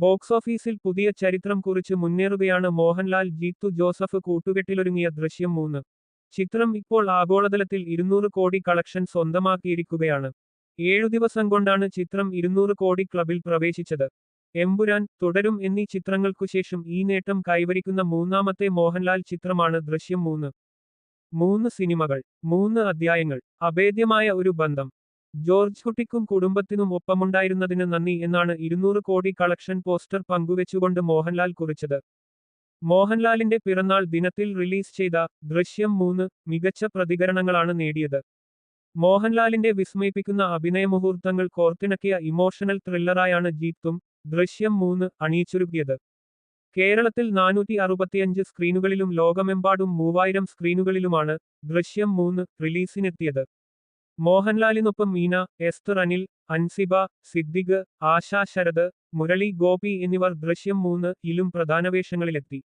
Box ഓഫീസിൽ പുതിയ ചരിത്രം കുറിച്ച് മുന്നേറുകയാണ് മോഹൻലാൽ ജീത്തു ജോസഫ് കൂട്ടുകെട്ടിലൊരുങ്ങിയ ദൃശ്യം 3. ചിത്രം ഇപ്പോൾ ആഗോളതലത്തിൽ 200 കോടി കളക്ഷൻ സ്വന്തമാക്കിയിരിക്കുകയാണ്. 7 ദിവസം കൊണ്ടാണ് ചിത്രം 200 കോടി ക്ലബിൽ പ്രവേശിച്ചത്. എമ്പുരാൻ, തുടരും എന്നീ ചിത്രങ്ങൾക്കുശേഷം ഈ നേട്ടം കൈവരിക്കുന്ന മൂന്നാമത്തെ മോഹൻലാൽ ചിത്രമാണ് ദൃശ്യം 3. 3 സിനിമകൾ, 3 അധ്യായങ്ങൾ, അഭേദ്യമായ ഒരു ബന്ധം. ജോർജ് കുട്ടിക്കും കുടുംബത്തിനും ഒപ്പമുണ്ടായിരുന്നതിന് നന്ദി എന്നാണ് 200 കോടി കളക്ഷൻ പോസ്റ്റർ പങ്കുവെച്ചുകൊണ്ട് മോഹൻലാൽ കുറിച്ചത്. മോഹൻലാലിന്റെ പിറന്നാൾ ദിനത്തിൽ റിലീസ് ചെയ്ത ദൃശ്യം 3 മികച്ച പ്രതികരണങ്ങളാണ് നേടിയത്. മോഹൻലാലിന്റെ വിസ്മയിപ്പിക്കുന്ന അഭിനയമുഹൂർത്തങ്ങൾ കോർത്തിണക്കിയ ഇമോഷണൽ ത്രില്ലറായാണ് ജീത്തും ദൃശ്യം 3 അണിയിച്ചൊരുക്കിയത്. കേരളത്തിൽ 465 സ്ക്രീനുകളിലും ലോകമെമ്പാടും 3000 സ്ക്രീനുകളിലുമാണ് ദൃശ്യം 3 റിലീസിനെത്തിയത്. മോഹൻലാലിനൊപ്പം മീന, എസ്തർ അനിൽ, അൻസിബ, സിദ്ദിഖ്, ആശ ശരത്, മുരളി ഗോപി എന്നിവർ ദൃശ്യം 3 ലും പ്രധാന വേഷങ്ങളിലെത്തി.